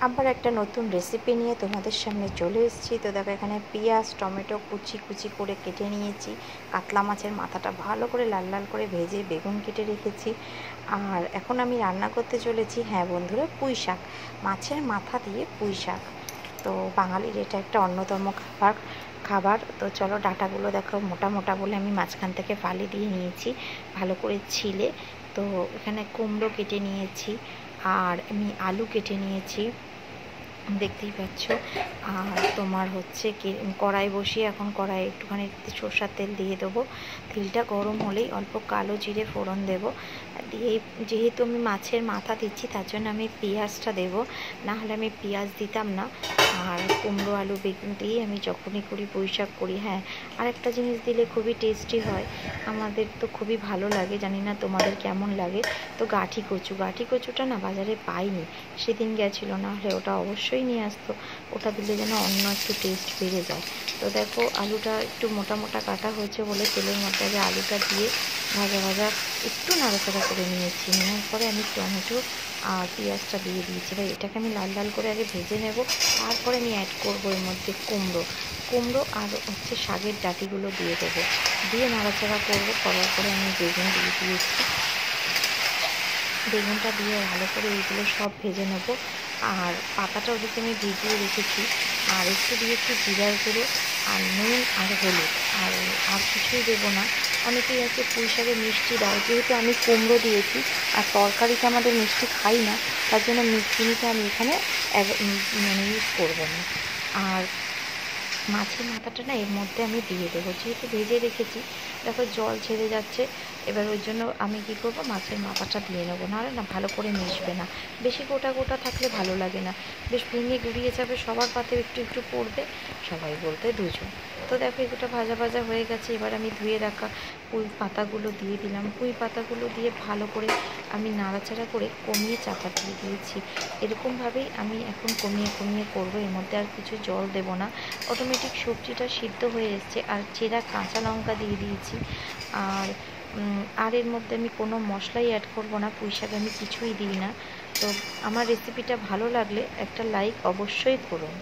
আবার একটা নতুন রেসিপি নিয়ে তোমাদের সামনে চলে এসেছি। তো দেখো এখানে পেঁয়াজ টমেটো কুচি কুচি করে কেটে নিয়েছি, কাতলা মাছের মাথাটা ভালো করে লাল লাল করে ভেজে বেগুন কেটে রেখেছি। আর এখন আমি রান্না করতে চলেছি, হ্যাঁ বন্ধুরা, পুঁই শাক, মাছের মাথা দিয়ে পুঁই শাক। তো বাঙালির এটা একটা অন্যতম খাবার। তো চলো, ডাঁটাগুলো দেখো মোটা মোটা বলে আমি মাঝখান থেকে ফালি দিয়ে নিয়েছি ভালো করে ছিলে। তো এখানে কুমড়ো কেটে নিয়েছি, আর আমি আলু কেটে নিয়েছি, দেখতেই পাচ্ছ। আর তোমার হচ্ছে কি, কড়াই বসিয়ে এখন কড়াই একটুখানি সরষার তেল দিয়ে দেবো। তেলটা গরম হলেই অল্প কালো জিরে ফোড়ন দেবো দিয়ে, যেহেতু আমি মাছের মাথা দিচ্ছি তার জন্য আমি পেঁয়াজটা দেবো, না হলে আমি পেঁয়াজ দিতাম না। আর কুমড়ো আলু বেগুন দিয়ে আমি যখনই করি পুঁই শাক করি, হ্যাঁ আর একটা জিনিস দিলে খুবই টেস্টি হয়, আমাদের তো খুবই ভালো লাগে, জানি না তোমাদের কেমন লাগে। তো গাঠি কচুটা না বাজারে পাইনি, সেদিন গেছিলো, না হলে ওটা অবশ্যই নিয়ে আসতো, ওটা দিলে যেন অন্য একটু টেস্ট বেড়ে যায়। তো দেখো আলুটা একটু মোটা মোটা কাটা হয়েছে বলে তেলের মধ্যে আগে আলুটা দিয়ে ভাজা ভাজা একটু নাড়াচাড়া করে নিয়েছি, নেওয়ার পরে আমি টমেটো আর পেঁয়াজটা দিয়ে দিয়েছি। এবার এটাকে আমি লাল লাল করে আগে ভেজে নেব, তারপরে আমি অ্যাড করবো এর মধ্যে কুমড়ো আর হচ্ছে শাকের ডাঁটিগুলো দিয়ে দেবো, দিয়ে নাড়াচাড়া করবো। করার পরে আমি বেগুন দিয়ে দিয়েছি, বেগুনটা দিয়ে ভালো করে এইগুলো সব ভেজে নেব। আর পাতাটা ওদিকে আমি ভিজিয়ে রেখেছি, আর একটু দিয়েছি জিরার গুঁড়ো আর নুন আর হলুদ, আর কিছুই দেবো না। অনেকেই আছে পুঁই শাকে মিষ্টি দেয়, যেহেতু আমি কুমড়ো দিয়েছি আর তরকারিতে আমাদের মিষ্টি খাই না, তার জন্য চিনিটা আমি এখানে ইউজ করবো না। আর মাছের মাথাটা না এর মধ্যে আমি দিয়ে দেবো, যেহেতু ভেজে রেখেছি, দেখো জল ছেড়ে যাচ্ছে। এবার ওই জন্য আমি কী করবো, মাছের মাথাটা দিয়ে নেবো, নাহলে না ভালো করে মিশবে না, বেশি গোটা গোটা থাকলে ভালো লাগে না, বেশ ভেঙে গুড়িয়ে যাবে, সবার পাতে একটু একটু পড়বে, সবাই বলতে দুজন। তো দেখো এগুলো ভাজা ভাজা হয়ে গেছে, এবার আমি ধুয়ে রাখা পুঁই পাতাগুলো দিয়ে দিলাম, পুঁই পাতাগুলো দিয়ে ভালো করে আমি নাড়াচাড়া করে কমিয়ে চাপা দিয়ে দিয়েছি। এরকমভাবেই আমি এখন কমিয়ে কমিয়ে করবো, এর মধ্যে আর কিছু জল দেবো না, অটোমেটিক সবজিটা সিদ্ধ হয়ে এসছে। আর চেরা কাঁচা লঙ্কা দিয়ে দিয়েছি। আর এর মধ্যে আমি কোনো মশলাই অ্যাড করবো না, পুঁই শাকে আমি কিছুই দিই না। তো আমার রেসিপিটা ভালো লাগলে একটা লাইক অবশ্যই করুন।